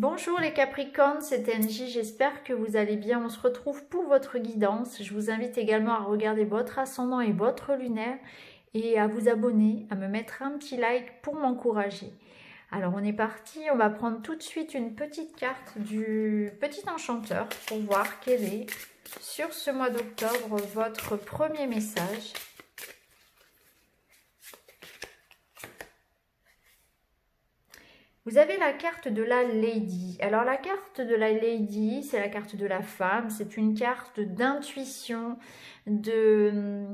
Bonjour les Capricornes, c'est NJ, j'espère que vous allez bien. On se retrouve pour votre guidance. Je vous invite également à regarder votre ascendant et votre lunaire et à vous abonner, à me mettre un petit like pour m'encourager. Alors on est parti, on va prendre tout de suite une petite carte du petit enchanteur pour voir quel est sur ce mois d'octobre votre premier message. Vous avez la carte de la Lady. Alors la carte de la Lady, c'est la carte de la femme. C'est une carte d'intuition, de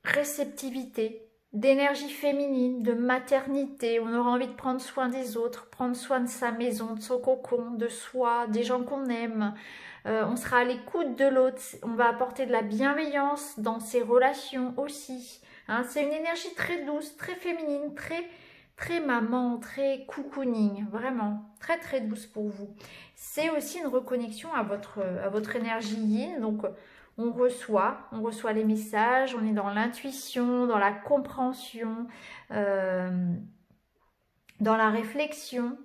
réceptivité, d'énergie féminine, de maternité. On aura envie de prendre soin des autres, prendre soin de sa maison, de son cocon, de soi, des gens qu'on aime. On sera à l'écoute de l'autre. On va apporter de la bienveillance dans ses relations aussi. Hein, c'est une énergie très douce, très féminine, très maman, très cocooning, vraiment, très douce pour vous. C'est aussi une reconnexion à votre énergie yin, donc on reçoit les messages, on est dans l'intuition, dans la compréhension, dans la réflexion.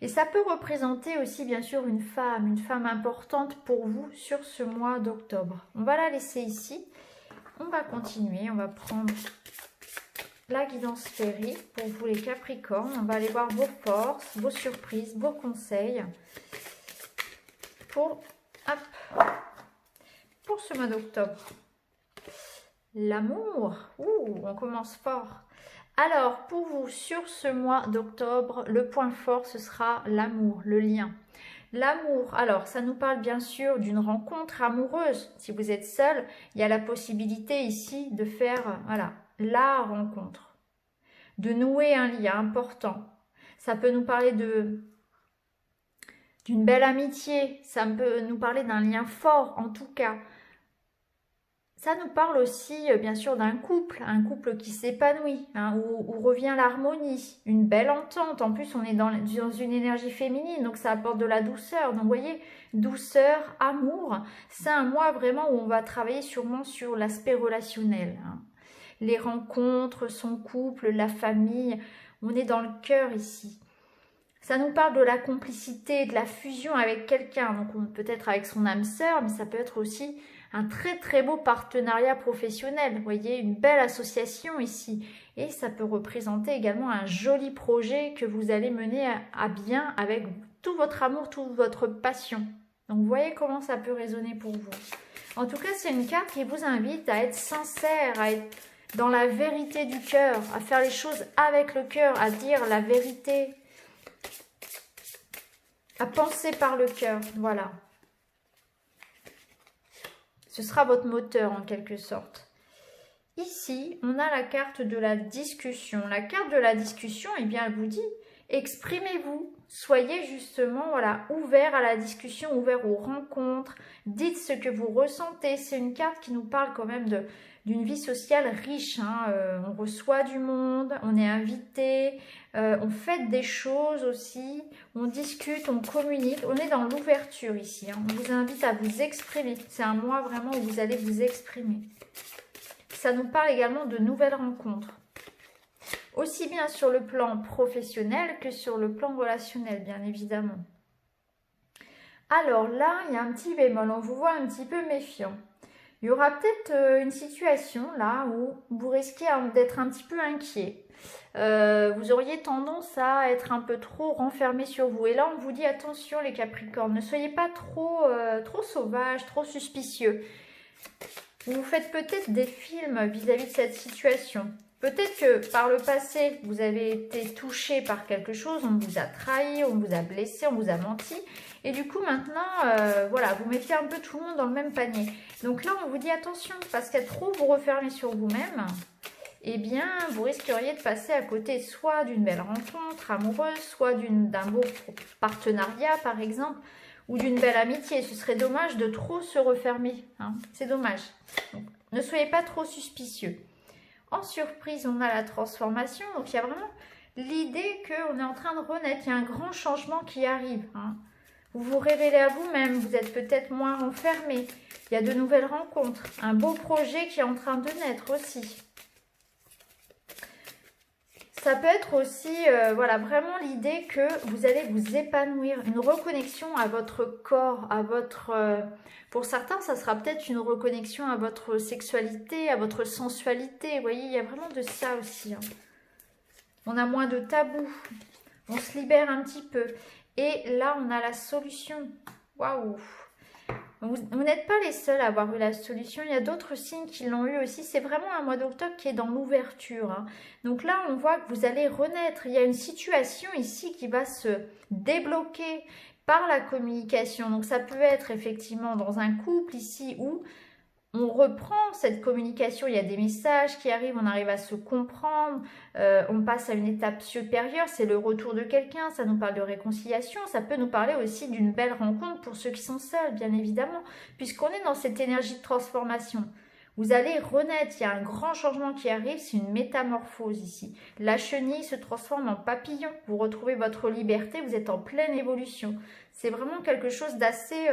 Et ça peut représenter aussi bien sûr une femme importante pour vous sur ce mois d'octobre. On va la laisser ici. On va continuer, on va prendre la guidance féerie pour vous les Capricornes. On va aller voir vos forces, vos surprises, vos conseils pour ce mois d'octobre. L'amour, on commence fort. Alors pour vous sur ce mois d'octobre, le point fort ce sera l'amour, le lien. L'amour, alors ça nous parle bien sûr d'une rencontre amoureuse. Si vous êtes seul, il y a la possibilité ici de faire la rencontre, de nouer un lien important. Ça peut nous parler d'une belle amitié, ça peut nous parler d'un lien fort en tout cas. Ça nous parle aussi bien sûr d'un couple, un couple qui s'épanouit, hein, où revient l'harmonie, une belle entente. En plus, on est dans une énergie féminine, donc ça apporte de la douceur. Donc, vous voyez, douceur, amour, c'est un mois vraiment où on va travailler sûrement sur l'aspect relationnel. Hein. Les rencontres, son couple, la famille, on est dans le cœur ici. Ça nous parle de la complicité, de la fusion avec quelqu'un, donc peut-être avec son âme sœur, mais ça peut être aussi un très beau partenariat professionnel, vous voyez, une belle association ici. Et ça peut représenter également un joli projet que vous allez mener à bien avec tout votre amour, toute votre passion. Donc vous voyez comment ça peut résonner pour vous. En tout cas, c'est une carte qui vous invite à être sincère, à être dans la vérité du cœur, à faire les choses avec le cœur, à dire la vérité, à penser par le cœur, voilà. Ce sera votre moteur en quelque sorte. Ici, on a la carte de la discussion. La carte de la discussion, eh bien, elle vous dit, exprimez-vous. Soyez justement ouvert à la discussion, ouvert aux rencontres. Dites ce que vous ressentez. C'est une carte qui nous parle quand même d'une vie sociale riche. Hein. On reçoit du monde, on est invité, on fait des choses aussi, on discute, on communique. On est dans l'ouverture ici. Hein. On vous invite à vous exprimer. C'est un mois vraiment où vous allez vous exprimer. Ça nous parle également de nouvelles rencontres. Aussi bien sur le plan professionnel que sur le plan relationnel, bien évidemment. Alors là, il y a un petit bémol, on vous voit un petit peu méfiant. Il y aura peut-être une situation là où vous risquez d'être un petit peu inquiet. Vous auriez tendance à être un peu trop renfermé sur vous. Et là, on vous dit attention les Capricornes, ne soyez pas trop sauvages, trop suspicieux. Vous faites peut-être des films vis-à-vis de cette situation. Peut-être que par le passé, vous avez été touché par quelque chose, on vous a trahi, on vous a blessé, on vous a menti. Et du coup, maintenant, vous mettez un peu tout le monde dans le même panier. Donc là, on vous dit attention, parce qu'à trop vous refermer sur vous-même, eh bien, vous risqueriez de passer à côté soit d'une belle rencontre amoureuse, soit d'un beau partenariat, par exemple, ou d'une belle amitié. Ce serait dommage de trop se refermer. Hein. C'est dommage. Donc, ne soyez pas trop suspicieux. En surprise, on a la transformation. Donc, il y a vraiment l'idée qu'on est en train de renaître. Il y a un grand changement qui arrive. Hein. Vous vous révélez à vous-même. Vous êtes peut-être moins renfermé. Il y a de nouvelles rencontres. Un beau projet qui est en train de naître aussi. Ça peut être aussi, voilà, vraiment l'idée que vous allez vous épanouir, une reconnexion à votre corps, à votre... pour certains, ça sera peut-être une reconnexion à votre sexualité, à votre sensualité. Vous voyez, il y a vraiment de ça aussi. Hein. On a moins de tabous, on se libère un petit peu. Et là, on a la solution. Waouh! Vous n'êtes pas les seuls à avoir eu la solution, il y a d'autres signes qui l'ont eu aussi. C'est vraiment un mois d'octobre qui est dans l'ouverture. Hein. Donc là, on voit que vous allez renaître. Il y a une situation ici qui va se débloquer par la communication. Donc ça peut être effectivement dans un couple ici où on reprend cette communication, il y a des messages qui arrivent, on arrive à se comprendre, on passe à une étape supérieure, c'est le retour de quelqu'un, ça nous parle de réconciliation, ça peut nous parler aussi d'une belle rencontre pour ceux qui sont seuls, bien évidemment, puisqu'on est dans cette énergie de transformation. Vous allez renaître, il y a un grand changement qui arrive, c'est une métamorphose ici. La chenille se transforme en papillon, vous retrouvez votre liberté, vous êtes en pleine évolution. C'est vraiment quelque chose d'assez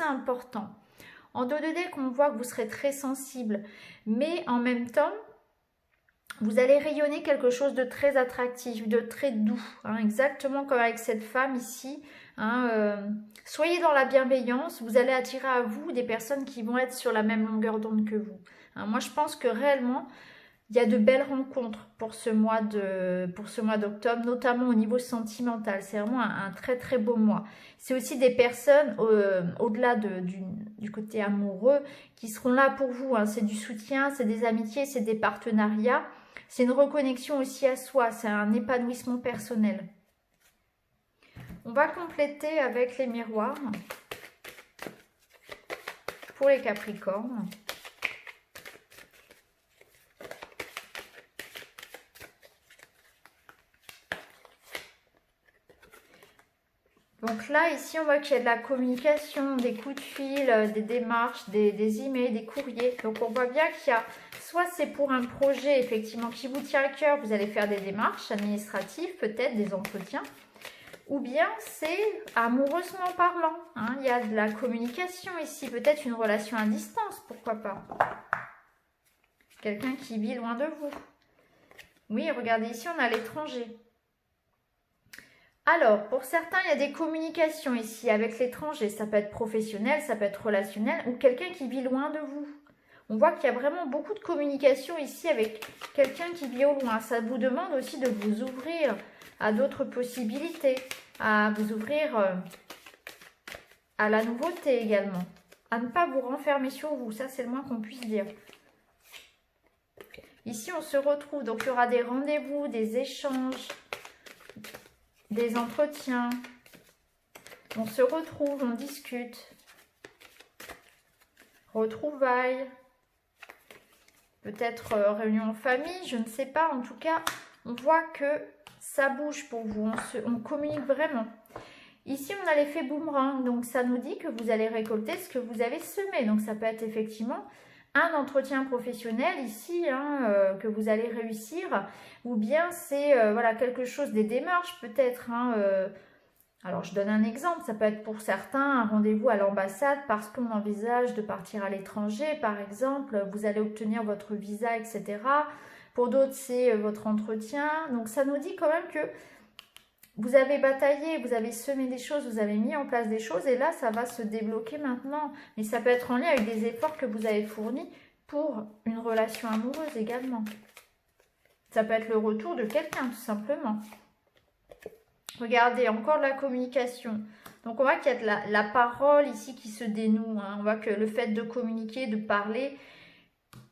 important. En dos de deck, on voit que vous serez très sensible, mais en même temps, vous allez rayonner quelque chose de très attractif, de très doux, hein, exactement comme avec cette femme ici. Hein, soyez dans la bienveillance, vous allez attirer à vous des personnes qui vont être sur la même longueur d'onde que vous. Hein, moi, je pense que réellement, il y a de belles rencontres pour ce mois d'octobre, notamment au niveau sentimental. C'est vraiment un très très beau mois. C'est aussi des personnes, au-delà du côté amoureux, qui seront là pour vous. Hein. C'est du soutien, c'est des amitiés, c'est des partenariats. C'est une reconnexion aussi à soi, c'est un épanouissement personnel. On va compléter avec les miroirs pour les Capricornes. Donc là, ici, on voit qu'il y a de la communication, des coups de fil, des démarches, des emails, des courriers. Donc, on voit bien qu'il y a, soit c'est pour un projet, effectivement, qui vous tient à cœur, vous allez faire des démarches administratives, peut-être des entretiens. Ou bien, c'est amoureusement parlant. Hein. Il y a de la communication ici, peut-être une relation à distance, pourquoi pas. Quelqu'un qui vit loin de vous. Oui, regardez, ici, on a l'étranger. Alors, pour certains, il y a des communications ici avec l'étranger. Ça peut être professionnel, ça peut être relationnel ou quelqu'un qui vit loin de vous. On voit qu'il y a vraiment beaucoup de communication ici avec quelqu'un qui vit au loin. Ça vous demande aussi de vous ouvrir à d'autres possibilités, à vous ouvrir à la nouveauté également. À ne pas vous renfermer sur vous, ça c'est le moins qu'on puisse dire. Ici, on se retrouve, donc il y aura des rendez-vous, des échanges, des entretiens, on se retrouve, on discute, retrouvailles, peut-être réunion en famille, je ne sais pas, en tout cas, on voit que ça bouge pour vous, on communique vraiment. Ici, on a l'effet boomerang, donc ça nous dit que vous allez récolter ce que vous avez semé, donc ça peut être effectivement un entretien professionnel ici, hein, que vous allez réussir, ou bien c'est voilà, quelque chose, des démarches peut-être. Hein, alors je donne un exemple, ça peut être pour certains un rendez-vous à l'ambassade parce qu'on envisage de partir à l'étranger par exemple, vous allez obtenir votre visa, etc. Pour d'autres, c'est votre entretien, donc ça nous dit quand même que vous avez bataillé, vous avez semé des choses, vous avez mis en place des choses et là, ça va se débloquer maintenant. Mais ça peut être en lien avec des efforts que vous avez fournis pour une relation amoureuse également. Ça peut être le retour de quelqu'un, tout simplement. Regardez, encore de la communication. Donc, on voit qu'il y a de la parole ici qui se dénoue. Hein. On voit que le fait de communiquer, de parler,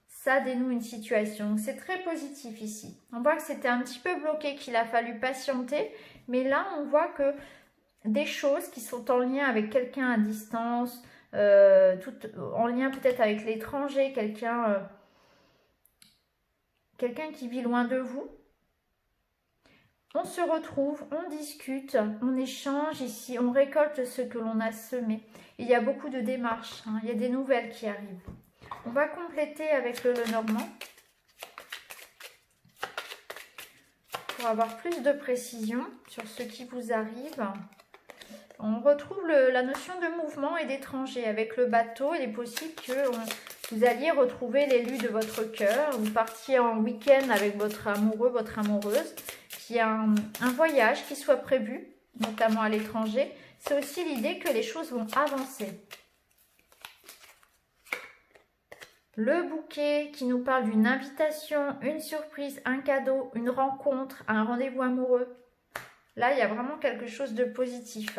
ça dénoue une situation. C'est très positif ici. On voit que c'était un petit peu bloqué, qu'il a fallu patienter. Mais là, on voit que des choses qui sont en lien avec quelqu'un à distance, en lien peut-être avec l'étranger, quelqu'un qui vit loin de vous, on se retrouve, on discute, on échange ici, on récolte ce que l'on a semé. Il y a beaucoup de démarches, hein, il y a des nouvelles qui arrivent. On va compléter avec le Lenormand pour avoir plus de précision sur ce qui vous arrive. On retrouve la notion de mouvement et d'étranger. Avec le bateau, il est possible que vous alliez retrouver l'élu de votre cœur. Vous partiez en week-end avec votre amoureux, votre amoureuse. qu'il y a un voyage qui soit prévu, notamment à l'étranger. C'est aussi l'idée que les choses vont avancer. Le bouquet qui nous parle d'une invitation, une surprise, un cadeau, une rencontre, un rendez-vous amoureux. Là, il y a vraiment quelque chose de positif.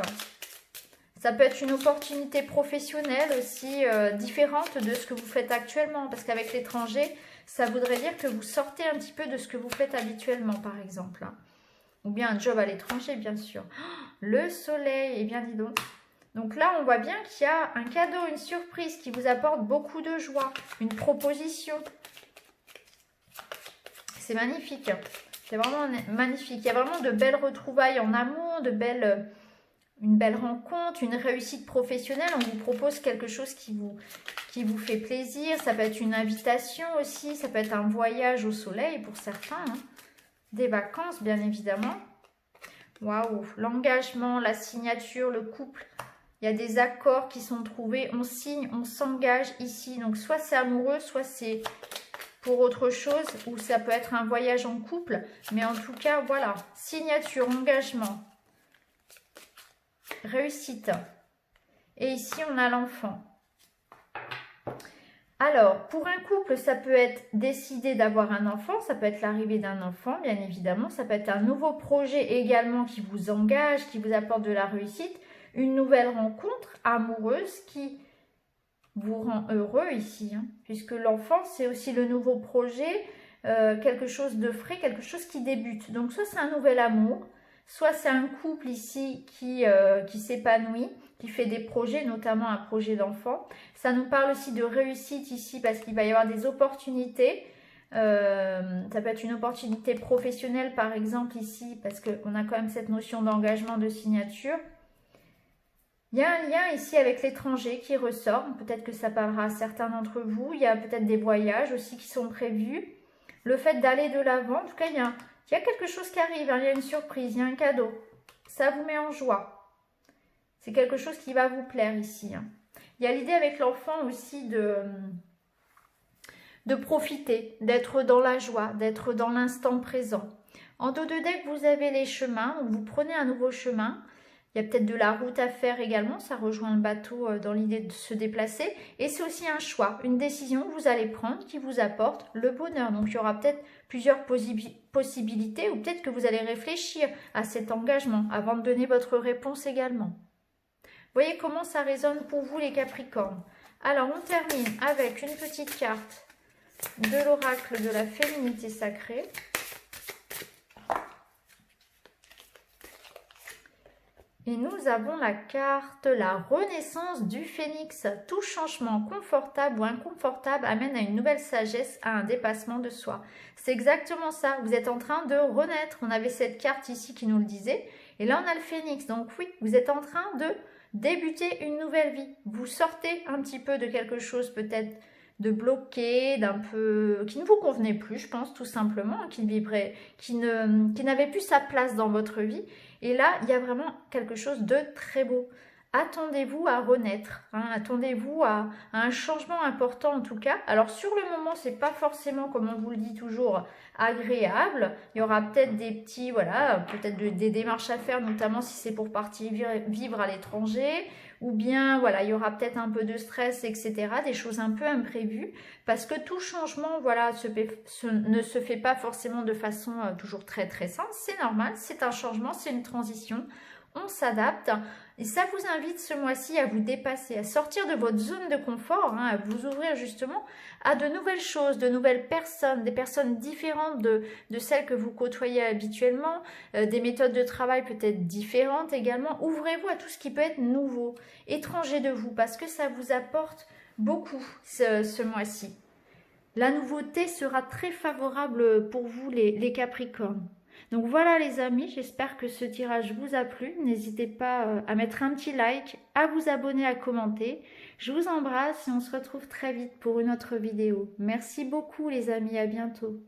Ça peut être une opportunité professionnelle aussi différente de ce que vous faites actuellement. Parce qu'avec l'étranger, ça voudrait dire que vous sortez un petit peu de ce que vous faites habituellement, par exemple. Ou bien un job à l'étranger, bien sûr. Le soleil, eh bien dis donc. Donc là, on voit bien qu'il y a un cadeau, une surprise qui vous apporte beaucoup de joie. Une proposition. C'est magnifique. C'est vraiment magnifique. Il y a vraiment de belles retrouvailles en amour, une belle rencontre, une réussite professionnelle. On vous propose quelque chose qui vous fait plaisir. Ça peut être une invitation aussi. Ça peut être un voyage au soleil pour certains. Hein. Des vacances, bien évidemment. Waouh! L'engagement, la signature, le couple. Il y a des accords qui sont trouvés. On signe, on s'engage ici. Donc, soit c'est amoureux, soit c'est pour autre chose. Ou ça peut être un voyage en couple. Mais en tout cas, voilà. Signature, engagement. Réussite. Et ici, on a l'enfant. Alors, pour un couple, ça peut être décider d'avoir un enfant, ça peut être l'arrivée d'un enfant, bien évidemment. Ça peut être un nouveau projet également qui vous engage, qui vous apporte de la réussite. Une nouvelle rencontre amoureuse qui vous rend heureux ici. Hein, puisque l'enfant, c'est aussi le nouveau projet, quelque chose de frais, quelque chose qui débute. Donc, soit c'est un nouvel amour, soit c'est un couple ici qui s'épanouit, qui fait des projets, notamment un projet d'enfant. Ça nous parle aussi de réussite ici parce qu'il va y avoir des opportunités. Ça peut être une opportunité professionnelle par exemple ici parce qu'on a quand même cette notion d'engagement, de signature. Il y a un lien ici avec l'étranger qui ressort. Peut-être que ça parlera à certains d'entre vous. Il y a peut-être des voyages aussi qui sont prévus. Le fait d'aller de l'avant, en tout cas il y a quelque chose qui arrive, hein. Il y a une surprise, il y a un cadeau. Ça vous met en joie. C'est quelque chose qui va vous plaire ici. Hein. Il y a l'idée avec l'enfant aussi de profiter, d'être dans la joie, d'être dans l'instant présent. En dos de deck, vous avez les chemins. Donc vous prenez un nouveau chemin. Il y a peut-être de la route à faire également. Ça rejoint le bateau dans l'idée de se déplacer. Et c'est aussi un choix, une décision que vous allez prendre qui vous apporte le bonheur. Donc il y aura peut-être plusieurs possibilités ou peut-être que vous allez réfléchir à cet engagement avant de donner votre réponse également. Voyez comment ça résonne pour vous les Capricornes. Alors on termine avec une petite carte de l'oracle de la féminité sacrée. Et nous avons la carte, la renaissance du phénix. Tout changement confortable ou inconfortable amène à une nouvelle sagesse, à un dépassement de soi. C'est exactement ça, vous êtes en train de renaître. On avait cette carte ici qui nous le disait. Et là, on a le phénix. Donc oui, vous êtes en train de débuter une nouvelle vie. Vous sortez un petit peu de quelque chose peut-être de bloqué, d'un peu qui ne vous convenait plus, je pense, tout simplement, qui n'avait plus sa place dans votre vie. Et là, il y a vraiment quelque chose de très beau. Attendez-vous à renaître, hein, attendez-vous à un changement important en tout cas. Alors sur le moment, c'est pas forcément, comme on vous le dit toujours, agréable. Il y aura peut-être des petits, voilà, peut-être des démarches à faire, notamment si c'est pour partir vivre à l'étranger. Ou bien, voilà, il y aura peut-être un peu de stress, etc. Des choses un peu imprévues. Parce que tout changement, voilà, ne se fait pas forcément de façon toujours très très simple. C'est normal, c'est un changement, c'est une transition. On s'adapte. Et ça vous invite ce mois-ci à vous dépasser, à sortir de votre zone de confort, hein, à vous ouvrir justement à de nouvelles choses, de nouvelles personnes, des personnes différentes de celles que vous côtoyez habituellement, des méthodes de travail peut-être différentes également. Ouvrez-vous à tout ce qui peut être nouveau, étranger de vous, parce que ça vous apporte beaucoup ce mois-ci. La nouveauté sera très favorable pour vous les Capricornes. Donc voilà les amis, j'espère que ce tirage vous a plu. N'hésitez pas à mettre un petit like, à vous abonner, à commenter. Je vous embrasse et on se retrouve très vite pour une autre vidéo. Merci beaucoup les amis, à bientôt.